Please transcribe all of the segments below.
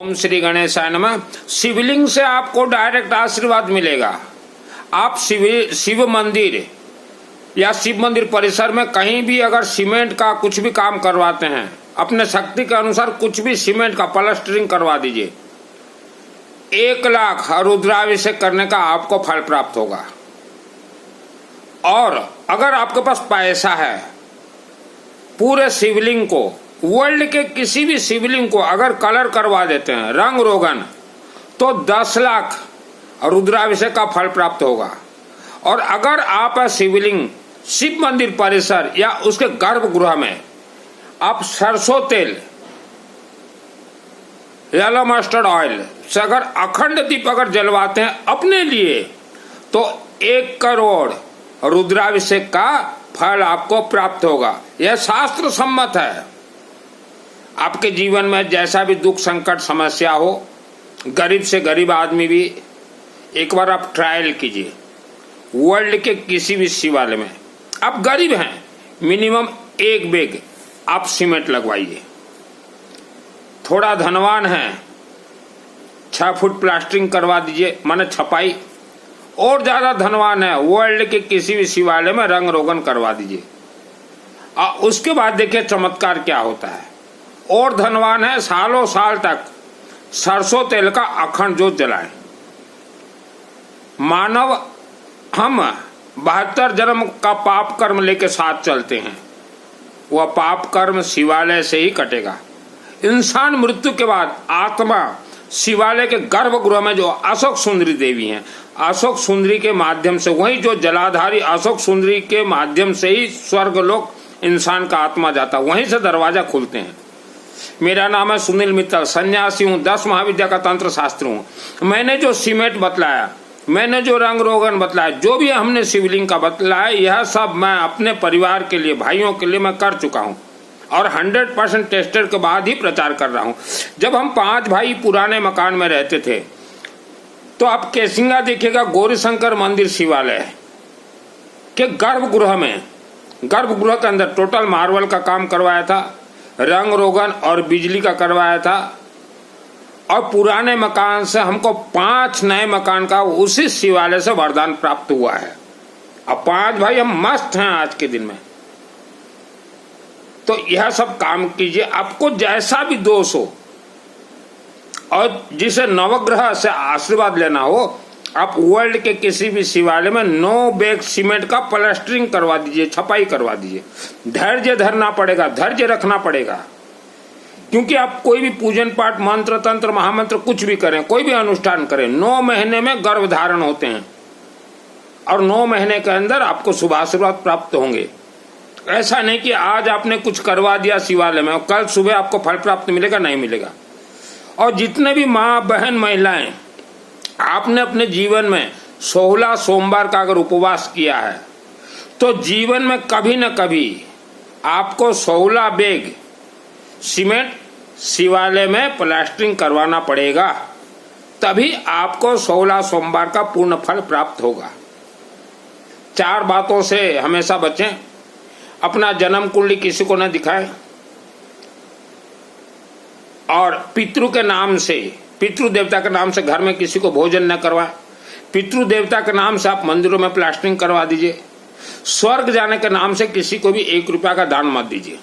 ओम श्री गणेशाय नमः। शिवलिंग से आपको डायरेक्ट आशीर्वाद मिलेगा। आप शिव मंदिर या शिव मंदिर परिसर में कहीं भी अगर सीमेंट का कुछ भी काम करवाते हैं, अपने शक्ति के अनुसार कुछ भी सीमेंट का प्लास्टरिंग करवा दीजिए, 1,00,000 रुद्राभिषेक करने का आपको फल प्राप्त होगा। और अगर आपके पास पैसा है, पूरे शिवलिंग को, वर्ल्ड के किसी भी शिवलिंग को अगर कलर करवा देते हैं, रंग रोगन, तो 10,00,000 रुद्राभिषेक का फल प्राप्त होगा। और अगर आप शिवलिंग शिव मंदिर परिसर या उसके गर्भगृह में आप सरसों तेल, येलो मस्टर्ड ऑयल से अगर अखंड दीप अगर जलवाते हैं अपने लिए, तो 1 करोड़ रुद्राभिषेक का फल आपको प्राप्त होगा। यह शास्त्र सम्मत है। आपके जीवन में जैसा भी दुख संकट समस्या हो, गरीब से गरीब आदमी भी, एक बार आप ट्रायल कीजिए। वर्ल्ड के किसी भी शिवालय में आप गरीब हैं, मिनिमम 1 बैग आप सीमेंट लगवाइए। थोड़ा धनवान है, 6 फुट प्लास्टरिंग करवा दीजिए, माने छपाई। और ज्यादा धनवान है, वर्ल्ड के किसी भी शिवालय में रंग रोगन करवा दीजिए। उसके बाद देखिए चमत्कार क्या होता है। और धनवान है, सालों साल तक सरसों तेल का अखंड जोत जलाएं। मानव हम 72 जन्म का पाप कर्म लेके साथ चलते हैं, वह पाप कर्म शिवालय से ही कटेगा। इंसान मृत्यु के बाद आत्मा शिवालय के गर्भगृह में जो अशोक सुंदरी देवी हैं, अशोक सुंदरी के माध्यम से, वही जो जलाधारी अशोक सुंदरी के माध्यम से ही स्वर्ग लोक इंसान का आत्मा जाता, वहीं से दरवाजा खुलते हैं। मेरा नाम है सुनील मित्तल, सन्यासी हूँ, 10 महाविद्या का तंत्र शास्त्र हूँ। मैंने जो सीमेंट बतलाया, मैंने जो रंग रोगन बतलाया, जो भी हमने शिवलिंग का बतलाया, यह सब मैं अपने परिवार के लिए, भाइयों के लिए मैं कर चुका हूँ और 100% टेस्टेड के बाद ही प्रचार कर रहा हूँ। जब हम 5 भाई पुराने मकान में रहते थे, तो आप केसिंगा देखिएगा, गौरीशंकर मंदिर शिवालय के गर्भगृह में, गर्भगृह के अंदर टोटल मार्बल का काम करवाया था, रंग रोगन और बिजली का करवाया था। और पुराने मकान से हमको 5 नए मकान का उसी शिवालय से वरदान प्राप्त हुआ है। अब 5 भाई हम मस्त हैं आज के दिन में। तो यह सब काम कीजिए। आपको जैसा भी दोष हो और जिसे नवग्रह से आशीर्वाद लेना हो, आप वर्ल्ड के किसी भी शिवालय में 9 बैग सीमेंट का प्लास्टरिंग करवा दीजिए, छपाई करवा दीजिए। धैर्य धरना पड़ेगा, धैर्य रखना पड़ेगा, क्योंकि आप कोई भी पूजन पाठ, मंत्र तंत्र महामंत्र कुछ भी करें, कोई भी अनुष्ठान करें, 9 महीने में गर्भ धारण होते हैं और 9 महीने के अंदर आपको शुभाशीर्वाद प्राप्त होंगे। ऐसा नहीं कि आज आपने कुछ करवा दिया शिवालय में और कल सुबह आपको फल प्राप्त मिलेगा, नहीं मिलेगा। और जितने भी माँ बहन महिलाएं, आपने अपने जीवन में 16 सोमवार का अगर उपवास किया है, तो जीवन में कभी न कभी आपको 16 बैग सीमेंट शिवालय में प्लास्टरिंग करवाना पड़ेगा, तभी आपको 16 सोमवार का पूर्ण फल प्राप्त होगा। 4 बातों से हमेशा बचें। अपना जन्म कुंडली किसी को न दिखाएं, और पितृ के नाम से, पितृ देवता के नाम से घर में किसी को भोजन न करवाएं। पितृ देवता के नाम से आप मंदिरों में प्लास्टरिंग करवा दीजिए। स्वर्ग जाने के नाम से किसी को भी 1 रुपया का दान मत दीजिए,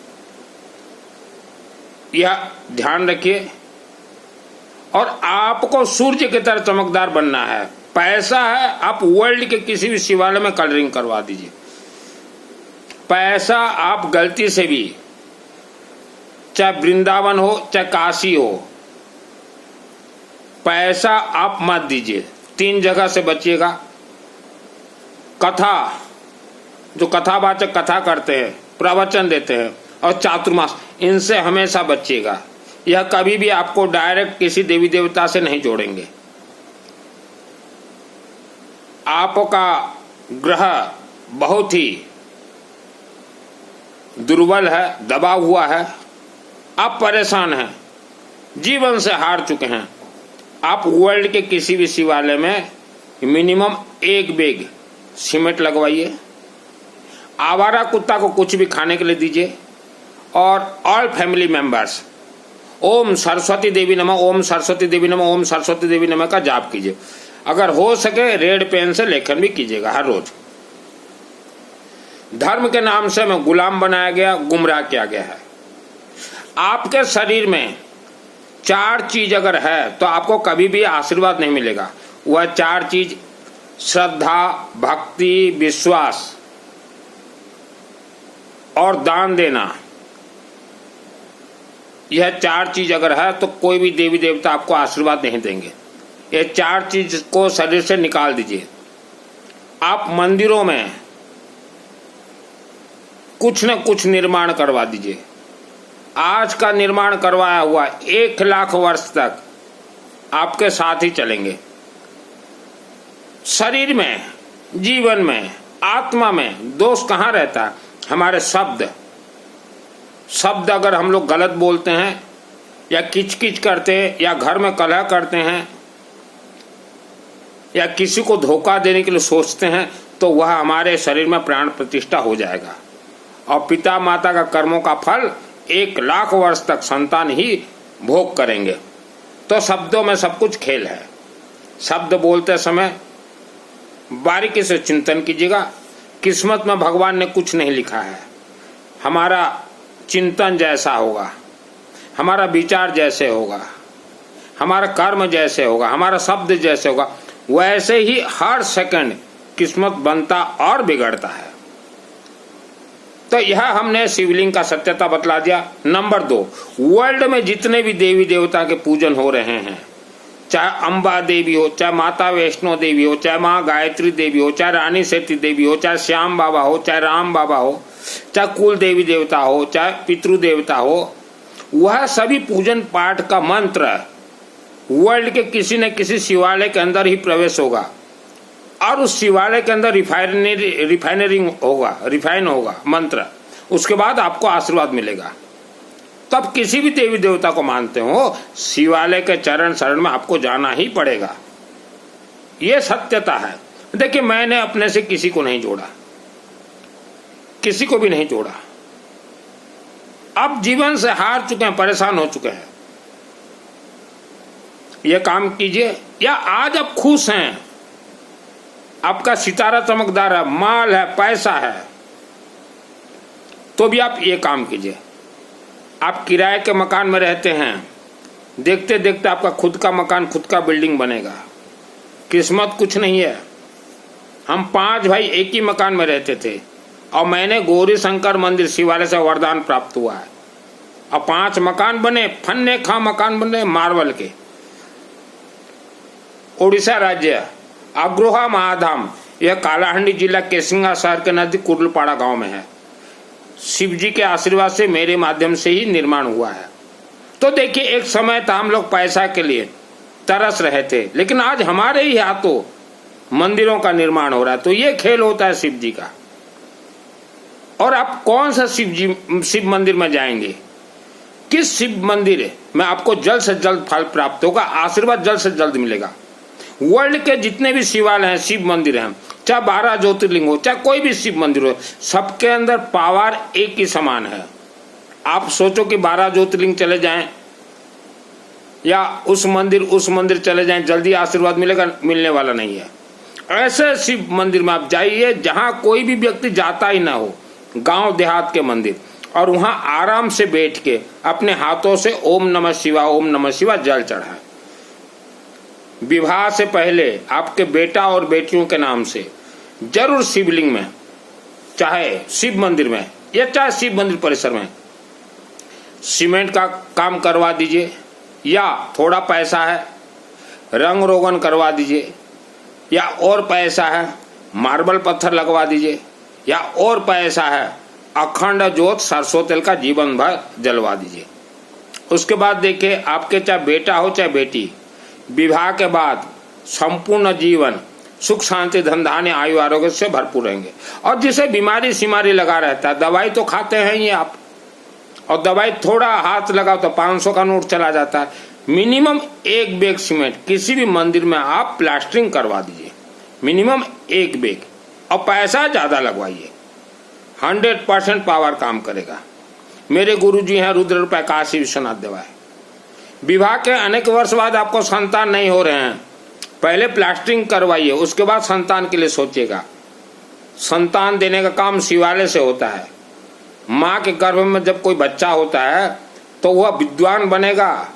यह ध्यान रखिए। और आपको सूर्य की तरह चमकदार बनना है। पैसा है, आप वर्ल्ड के किसी भी शिवालय में कलरिंग करवा दीजिए। पैसा आप गलती से भी, चाहे वृंदावन हो चाहे काशी हो, पैसा आप मत दीजिए। 3 जगह से बचिएगा। कथा, जो कथावाचक कथा करते हैं, प्रवचन देते हैं, और चातुर्मास, इनसे हमेशा बचिएगा। यह कभी भी आपको डायरेक्ट किसी देवी देवता से नहीं जोड़ेंगे। आपका ग्रह बहुत ही दुर्बल है, दबा हुआ है, आप परेशान हैं, जीवन से हार चुके हैं। आप वर्ल्ड के किसी भी शिवालय में मिनिमम 1 बैग सीमेंट लगवाइए। आवारा कुत्ता को कुछ भी खाने के लिए दीजिए। और ऑल फैमिली मेंबर्स ओम सरस्वती देवी नमः, ओम सरस्वती देवी नमः, ओम सरस्वती देवी नमः का जाप कीजिए। अगर हो सके रेड पेन से लेखन भी कीजिएगा हर रोज। धर्म के नाम से हमें गुलाम बनाया गया, गुमराह किया गया है। आपके शरीर में 4 चीज अगर है तो आपको कभी भी आशीर्वाद नहीं मिलेगा। वह 4 चीज श्रद्धा, भक्ति, विश्वास और दान देना। यह 4 चीज अगर है तो कोई भी देवी देवता आपको आशीर्वाद नहीं देंगे। ये 4 चीज को शरीर से निकाल दीजिए। आप मंदिरों में कुछ न कुछ निर्माण करवा दीजिए। आज का निर्माण करवाया हुआ 1 लाख वर्ष तक आपके साथ ही चलेंगे। शरीर में, जीवन में, आत्मा में दोष कहाँ रहता है? हमारे शब्द अगर हम लोग गलत बोलते हैं या किचकिच करते हैं या घर में कलह करते हैं या किसी को धोखा देने के लिए सोचते हैं तो वह हमारे शरीर में प्राण प्रतिष्ठा हो जाएगा और पिता माता का कर्मों का फल 1 लाख वर्ष तक संतान ही भोग करेंगे। तो शब्दों में सब कुछ खेल है। शब्द बोलते समय बारीकी से चिंतन कीजिएगा। किस्मत में भगवान ने कुछ नहीं लिखा है। हमारा चिंतन जैसा होगा, हमारा विचार जैसे होगा, हमारा कर्म जैसे होगा, हमारा शब्द जैसे होगा, वैसे ही हर सेकंड किस्मत बनता और बिगड़ता है। तो यह हमने शिवलिंग का सत्यता बतला दिया। नंबर 2, वर्ल्ड में जितने भी देवी देवता के पूजन हो रहे हैं, चाहे अंबा देवी हो, चाहे माता वैष्णो देवी हो, चाहे माँ गायत्री देवी हो, चाहे रानी सेती देवी हो, चाहे श्याम बाबा हो, चाहे राम बाबा हो, चाहे कुल देवी देवता हो, चाहे पितृ देवता हो, वह सभी पूजन पाठ का मंत्र वर्ल्ड के किसी न किसी शिवालय के अंदर ही प्रवेश होगा और उस शिवालय के अंदर रिफाइन होगा मंत्र। उसके बाद आपको आशीर्वाद मिलेगा। तब किसी भी देवी देवता को मानते हो, शिवालय के चरण शरण में आपको जाना ही पड़ेगा। यह सत्यता है। देखिए, मैंने अपने से किसी को नहीं जोड़ा, किसी को भी नहीं जोड़ा। अब जीवन से हार चुके हैं, परेशान हो चुके हैं। यह काम कीजिए। या आज आप खुश हैं, आपका सितारा चमकदार है, माल है, पैसा है, तो भी आप ये काम कीजिए। आप किराए के मकान में रहते हैं, देखते देखते आपका खुद का मकान, खुद का बिल्डिंग बनेगा। किस्मत कुछ नहीं है। हम 5 भाई एक ही मकान में रहते थे और मैंने गौरी शंकर मंदिर शिवालय से वरदान प्राप्त हुआ है और 5 मकान बने, फन्ने खा मकान बने मार्बल के। उड़ीसा राज्य अग्रोहा महाधाम, यह कालाहांडी जिला केसिंगा शहर के नजदीक कुर्लपाड़ा गांव में है। शिव जी के आशीर्वाद से मेरे माध्यम से ही निर्माण हुआ है। तो देखिए, एक समय था हम लोग पैसा के लिए तरस रहे थे, लेकिन आज हमारे ही हाथों मंदिरों का निर्माण हो रहा है। तो ये खेल होता है शिव जी का। और आप कौन सा शिव मंदिर में जाएंगे, किस शिव मंदिर में आपको जल्द से जल्द फल प्राप्त होगा, आशीर्वाद जल्द से जल्द मिलेगा। वर्ल्ड के जितने भी शिवालय हैं, शिव मंदिर हैं, चाहे 12 ज्योतिर्लिंग हो, चाहे कोई भी शिव मंदिर हो, सबके अंदर पावर एक ही समान है। आप सोचो कि 12 ज्योतिर्लिंग चले जाएं या उस मंदिर चले जाएं, जल्दी आशीर्वाद मिलेगा? मिलने वाला नहीं है। ऐसे शिव मंदिर में आप जाइए जहां कोई भी व्यक्ति जाता ही ना हो, गांव देहात के मंदिर, और वहां आराम से बैठ के अपने हाथों से ओम नमः शिवाय, ओम नमः शिवाय जल चढ़ाएं। विवाह से पहले आपके बेटा और बेटियों के नाम से जरूर शिवलिंग में, चाहे शिव मंदिर में या चाहे शिव मंदिर परिसर में, सीमेंट का काम करवा दीजिए, या थोड़ा पैसा है रंग रोगन करवा दीजिए, या और पैसा है मार्बल पत्थर लगवा दीजिए, या और पैसा है अखंड ज्योत सरसों तेल का जीवन भर जलवा दीजिए। उसके बाद देखिए, आपके चाहे बेटा हो चाहे बेटी, विवाह के बाद संपूर्ण जीवन सुख शांति धन धान्य आयु आरोग्य से भरपूर रहेंगे। और जिसे बीमारी सीमारी लगा रहता है, दवाई तो खाते हैं ही आप, और दवाई थोड़ा हाथ लगाओ तो 500 का नोट चला जाता है। मिनिमम 1 बैग सीमेंट किसी भी मंदिर में आप प्लास्टरिंग करवा दीजिए, मिनिमम 1 बैग, और पैसा ज्यादा लगवाइए। 100% पावर काम करेगा। मेरे गुरुजी हैं रुद्र प्रकाशी विश्वनाथ देवाय, विवाह के अनेक वर्ष बाद आपको संतान नहीं हो रहे हैं, पहले प्लास्टरिंग करवाइए, उसके बाद संतान के लिए सोचिएगा। संतान देने का काम शिवालय से होता है। माँ के गर्भ में जब कोई बच्चा होता है तो वह विद्वान बनेगा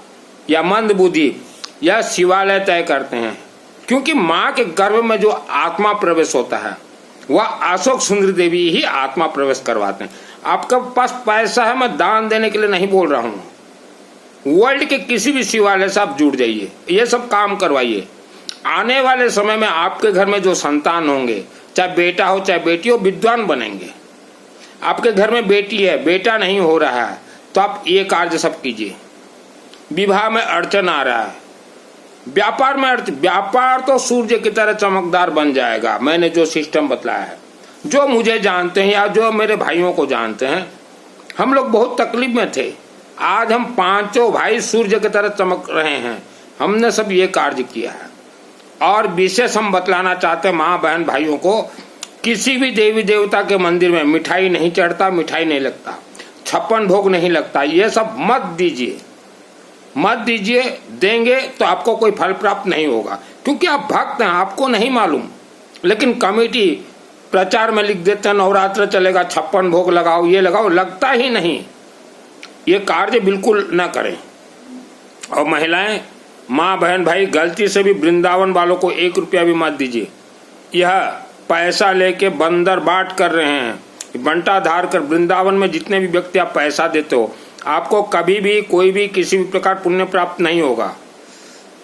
या मंद बुद्धि, यह शिवालय तय करते हैं। क्योंकि माँ के गर्भ में जो आत्मा प्रवेश होता है वह अशोक सुंदरी देवी ही आत्मा प्रवेश करवाते हैं। आपके पास पैसा है, मैं दान देने के लिए नहीं बोल रहा हूँ। वर्ल्ड के किसी भी शिवालय से आप जुड़ जाइए, ये सब काम करवाइए। आने वाले समय में आपके घर में जो संतान होंगे, चाहे बेटा हो चाहे बेटी हो, विद्वान बनेंगे। आपके घर में बेटी है, बेटा नहीं हो रहा है, तो आप ये कार्य सब कीजिए। विवाह में अड़चन आ रहा है, व्यापार में व्यापार तो सूर्य की तरह चमकदार बन जाएगा। मैंने जो सिस्टम बतलाया है, जो मुझे जानते हैं या जो मेरे भाइयों को जानते हैं, हम लोग बहुत तकलीफ में थे। आज हम पांचों भाई सूर्य की तरह चमक रहे हैं। हमने सब ये कार्य किया है। और विशेष हम बतलाना चाहते हैं माँ बहन भाइयों को, किसी भी देवी देवता के मंदिर में मिठाई नहीं चढ़ता, मिठाई नहीं लगता, 56 भोग नहीं लगता। ये सब मत दीजिए, मत दीजिए। देंगे तो आपको कोई फल प्राप्त नहीं होगा, क्योंकि आप भक्त हैं, आपको नहीं मालूम। लेकिन कमेटी प्रचार में लिख देते हैं नवरात्र चलेगा, 56 भोग लगाओ, ये लगाओ, लगता ही नहीं। ये कार्य बिल्कुल ना करें। और महिलाएं, माँ बहन भाई, गलती से भी वृंदावन वालों को 1 रुपया भी मत दीजिए। यह पैसा लेके बंदर बाट कर रहे हैं, बंटा धार कर। वृंदावन में जितने भी व्यक्ति आप पैसा देते हो, आपको कभी भी कोई भी किसी भी प्रकार पुण्य प्राप्त नहीं होगा।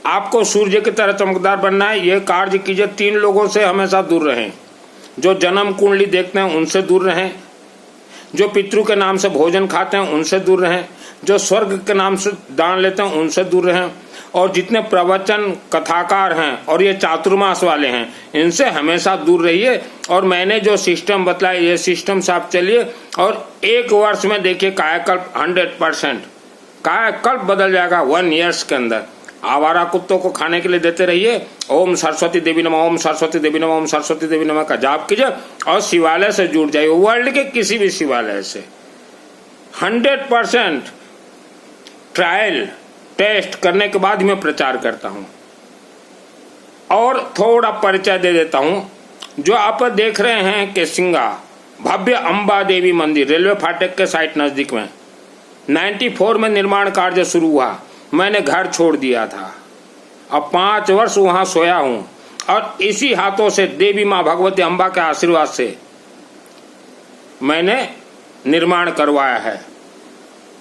आपको सूर्य की तरह चमकदार बनना है, यह कार्य कीजिए। 3 लोगों से हमेशा दूर रहें। जो जन्म कुंडली देखते हैं उनसे दूर रहें, जो पितृ के नाम से भोजन खाते हैं उनसे दूर रहें, जो स्वर्ग के नाम से दान लेते हैं उनसे दूर रहें, और जितने प्रवचन कथाकार हैं और ये चातुर्मास वाले हैं, इनसे हमेशा दूर रहिए। और मैंने जो सिस्टम बतलाया, ये सिस्टम से आप चलिए, और 1 वर्ष में देखिए कायाकल्प 100% कायाकल्प बदल जाएगा 1 ईयर्स के अंदर। आवारा कुत्तों को खाने के लिए देते रहिए। ओम सरस्वती देवी नमः, ओम सरस्वती देवी नमः, ओम सरस्वती देवी नमः का जाप कीजिए और शिवालय से जुड़ जाइए। वर्ल्ड के किसी भी शिवालय से 100% ट्रायल टेस्ट करने के बाद मैं प्रचार करता हूं। और थोड़ा परिचय दे देता हूं। जो आप देख रहे हैं कि सिंगा भव्य अंबा देवी मंदिर रेलवे फाटक के साइड नजदीक में 94 में निर्माण कार्य शुरू हुआ। मैंने घर छोड़ दिया था, अब 5 वर्ष वहां सोया हूं, और इसी हाथों से देवी मां भगवती अंबा के आशीर्वाद से मैंने निर्माण करवाया है।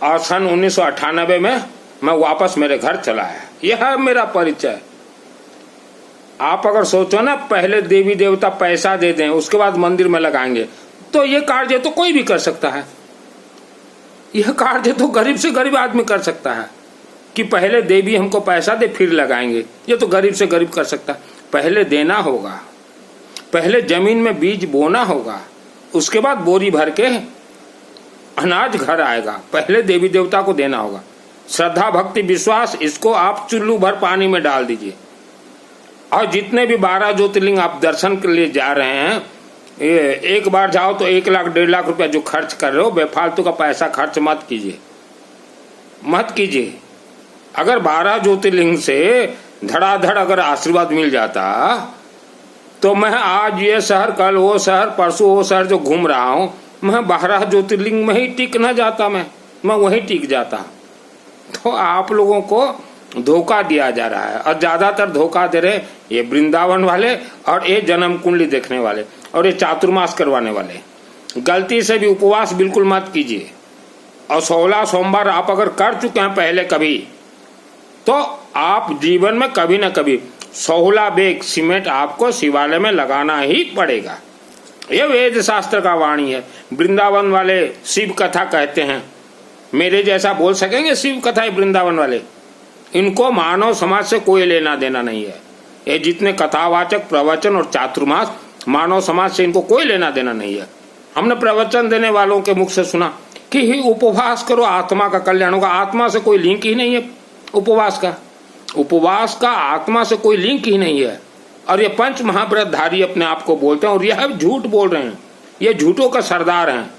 और सन 1998 में मैं वापस मेरे घर चला आया। यह है मेरा परिचय। आप अगर सोचो ना, पहले देवी देवता पैसा दे दें, उसके बाद मंदिर में लगाएंगे, तो ये कार्य तो कोई भी कर सकता है। यह कार्य तो गरीब से गरीब आदमी कर सकता है कि पहले देवी हमको पैसा दे फिर लगाएंगे। ये तो गरीब से गरीब कर सकता है। पहले देना होगा, पहले जमीन में बीज बोना होगा, उसके बाद बोरी भर के अनाज घर आएगा। पहले देवी देवता को देना होगा। श्रद्धा भक्ति विश्वास, इसको आप चुल्लू भर पानी में डाल दीजिए। और जितने भी 12 ज्योतिर्लिंग आप दर्शन के लिए जा रहे हैं, एक बार जाओ तो 1 लाख 1.5 लाख रुपया जो खर्च कर रहे हो, बेफालतू का पैसा खर्च मत कीजिए, मत कीजिए। अगर 12 ज्योतिर्लिंग से धड़ाधड़ अगर आशीर्वाद मिल जाता, तो मैं आज ये शहर, कल वो शहर, परसों वो शहर जो घूम रहा हूं, मैं 12 ज्योतिर्लिंग में ही टिक न जाता, मैं वहीं टिक जाता। तो आप लोगों को धोखा दिया जा रहा है, और ज्यादातर धोखा दे रहे ये वृंदावन वाले, और ये जन्म कुंडली देखने वाले, और ये चातुर्मास करवाने वाले। गलती से भी उपवास बिल्कुल मत कीजिए। और 16 सोमवार आप अगर कर चुके हैं पहले कभी, तो आप जीवन में कभी न कभी 16 बैग सीमेंट आपको शिवालय में लगाना ही पड़ेगा। ये वेद शास्त्र का वाणी है। वृंदावन वाले शिव कथा कहते हैं, मेरे जैसा बोल सकेंगे शिव कथा है वृंदावन वाले? इनको मानव समाज से कोई लेना देना नहीं है। ये जितने कथावाचक प्रवचन और चातुर्मास, मानव समाज से इनको कोई लेना देना नहीं है। हमने प्रवचन देने वालों के मुख से सुना कि ही उपवास करो, आत्मा का कल्याण होगा। आत्मा से कोई लिंक ही नहीं है उपवास का आत्मा से कोई लिंक ही नहीं है। और ये पंच महाव्रतधारी अपने आप को बोलते हैं, और यह झूठ बोल रहे हैं। ये झूठों का सरदार हैं।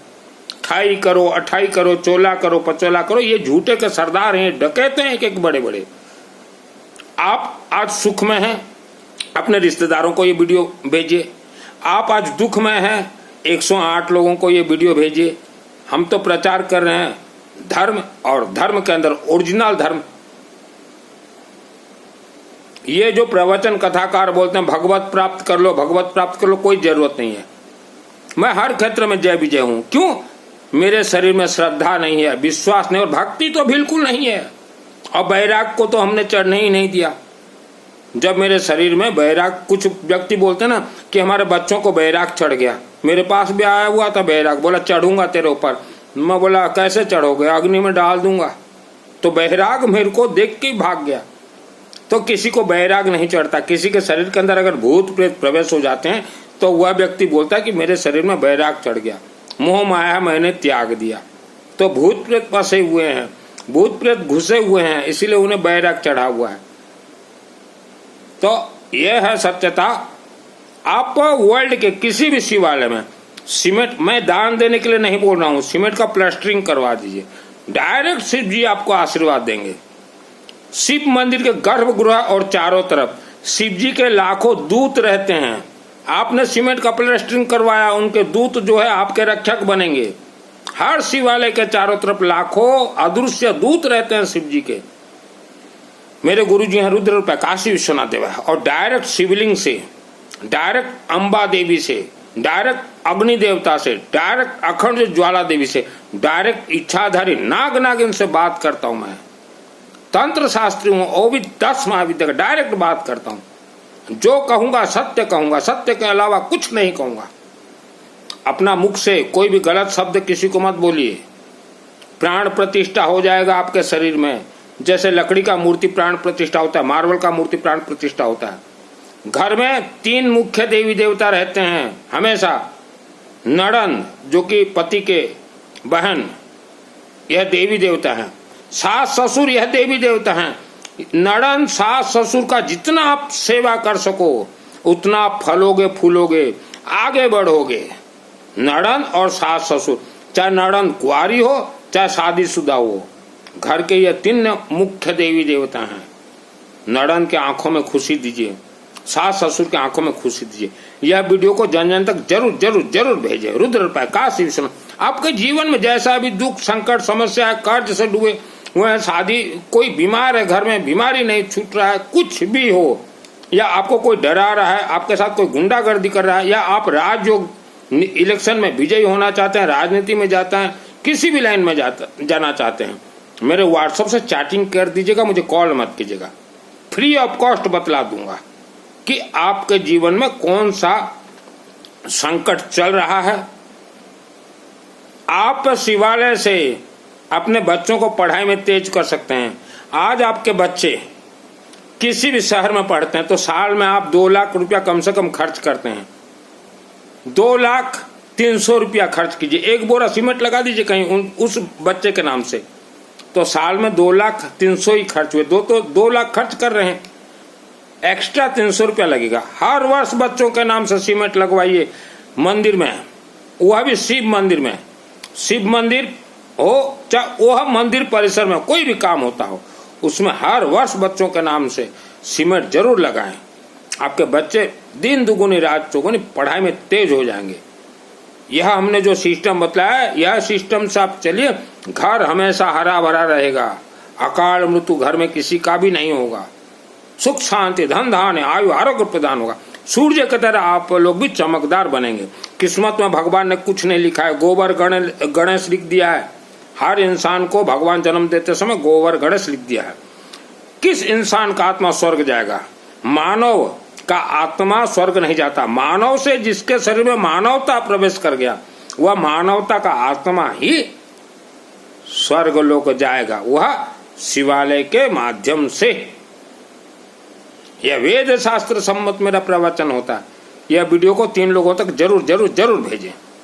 ठाई करो, अठाई करो, चोला करो, पचोला करो, ये झूठे के सरदार हैं, डकैते हैं एक एक बड़े बड़े। आप आज सुख में हैं, अपने रिश्तेदारों को ये वीडियो भेजिए। आप आज दुख में हैं, 108 लोगों को ये वीडियो भेजिए। हम तो प्रचार कर रहे हैं धर्म, और धर्म के अंदर ओरिजिनल धर्म। ये जो प्रवचन कथाकार बोलते हैं भगवत प्राप्त कर लो, भगवत प्राप्त कर लो, कोई जरूरत नहीं है। मैं हर क्षेत्र में जय विजय हूं। क्यों? मेरे शरीर में श्रद्धा नहीं है, विश्वास नहीं, और भक्ति तो बिल्कुल नहीं है। और वैराग को तो हमने चढ़ने ही नहीं दिया। जब मेरे शरीर में वैराग, कुछ व्यक्ति बोलते ना कि हमारे बच्चों को वैराग चढ़ गया, मेरे पास भी आया हुआ था वैराग, बोला चढ़ूंगा तेरे ऊपर। मैं बोला कैसे चढ़ोगे? अग्नि में डाल दूंगा। तो वैराग मेरे को देख के भाग गया। तो किसी को वैराग नहीं चढ़ता। किसी के शरीर के अंदर अगर भूत प्रेत प्रवेश हो जाते हैं तो वह व्यक्ति बोलता है कि मेरे शरीर में वैराग चढ़ गया, मोह माया मैंने त्याग दिया। तो भूत प्रेत फंसे हुए हैं, भूत प्रेत घुसे हुए हैं, इसीलिए उन्हें वैराग चढ़ा हुआ है। तो यह है सत्यता। आप वर्ल्ड के किसी भी शिवालय में सीमेंट, मैं दान देने के लिए नहीं बोल रहा हूं, सीमेंट का प्लास्टरिंग करवा दीजिए, डायरेक्ट शिव जी आपको आशीर्वाद देंगे। शिव मंदिर के गर्भगृह और चारों तरफ शिव जी के लाखों दूत रहते हैं। आपने सीमेंट का प्लास्टरिंग करवाया, उनके दूत जो है आपके रक्षक बनेंगे। हर शिवालय के चारों तरफ लाखों अदृश्य दूत रहते हैं शिव जी के। मेरे गुरु जी हैं रुद्र काशी विश्वनाथ देव, और डायरेक्ट शिवलिंग से, डायरेक्ट अंबा देवी से, डायरेक्ट अग्नि देवता से, डायरेक्ट अखंड ज्वाला देवी से, डायरेक्ट इच्छाधारी नाग नागिन से बात करता हूं। मैं तंत्र शास्त्री हूं, वो भी 10 महाविद्या का, डायरेक्ट बात करता हूं। जो कहूंगा सत्य कहूंगा, सत्य के अलावा कुछ नहीं कहूंगा। अपना मुख से कोई भी गलत शब्द किसी को मत बोलिए। प्राण प्रतिष्ठा हो जाएगा आपके शरीर में। जैसे लकड़ी का मूर्ति प्राण प्रतिष्ठा होता है, मार्बल का मूर्ति प्राण प्रतिष्ठा होता है। घर में 3 मुख्य देवी देवता रहते हैं हमेशा। नड़न जो कि पति के बहन, यह देवी देवता है। सास ससुर, यह देवी देवता हैं। नड़न सास ससुर का जितना आप सेवा कर सको उतना आप फलोगे, फूलोगे, आगे बढ़ोगे। नड़न और सास ससुर, चाहे नड़न कुंवारी हो चाहे शादीशुदा हो, घर के ये 3 मुख्य देवी देवता हैं। नड़न के आंखों में खुशी दीजिए, सास ससुर के आंखों में खुशी दीजिए। यह वीडियो को जन जन तक जरूर जरूर जरूर भेजे। रुद्र काशी विश्वनाथ। आपके जीवन में जैसा भी दुख, संकट, समस्या है, कर्ज से डूबे हुए हैं, शादी, कोई बीमार है, घर में बीमारी नहीं छूट रहा है, कुछ भी हो, या आपको कोई डरा रहा है, आपके साथ कोई गुंडागर्दी कर रहा है, या आप इलेक्शन में विजयी होना चाहते हैं, राजनीति में जाते हैं, किसी भी लाइन में जाना चाहते हैं, मेरे व्हाट्सएप से चैटिंग कर दीजिएगा, मुझे कॉल मत कीजिएगा। फ्री ऑफ कॉस्ट बतला दूंगा कि आपके जीवन में कौन सा संकट चल रहा है। आप शिवालय से अपने बच्चों को पढ़ाई में तेज कर सकते हैं। आज आपके बच्चे किसी भी शहर में पढ़ते हैं तो साल में आप 2 लाख रुपया कम से कम खर्च करते हैं। 2,03,000 रुपया खर्च कीजिए। 1 बोरा सीमेंट लगा दीजिए कहीं उस बच्चे के नाम से, तो साल में 2,03,000 ही खर्च हुए। 2 लाख खर्च कर रहे हैं, एक्स्ट्रा 300 रुपया लगेगा। हर वर्ष बच्चों के नाम से सीमेंट लगवाइए मंदिर में, वह भी शिव मंदिर में। शिव मंदिर हो चाहे वह मंदिर परिसर में कोई भी काम होता हो, उसमें हर वर्ष बच्चों के नाम से सीमेंट जरूर लगाएं। आपके बच्चे दिन दुगुनी रात चौगुनी पढ़ाई में तेज हो जाएंगे। यह हमने जो सिस्टम बताया है, यह सिस्टम से आप चलिए, घर हमेशा हरा भरा रहेगा। अकाल मृत्यु घर में किसी का भी नहीं होगा। सुख शांति धन धान्य आयु आरोग्य प्रदान होगा। सूर्य की तरह आप लोग भी चमकदार बनेंगे। किस्मत में भगवान ने कुछ नहीं लिखा है, गोबर गणेश लिख दिया है। हर इंसान को भगवान जन्म देते समय गोबर गणेश लिख दिया है। किस इंसान का आत्मा स्वर्ग जाएगा? मानव का आत्मा स्वर्ग नहीं जाता। मानव से जिसके शरीर में मानवता प्रवेश कर गया, वह मानवता का आत्मा ही स्वर्ग लोक जाएगा, वह शिवालय के माध्यम से। यह वेद शास्त्र सम्मत मेरा प्रवचन होता है। यह वीडियो को 3 लोगों तक जरूर जरूर जरूर भेजें।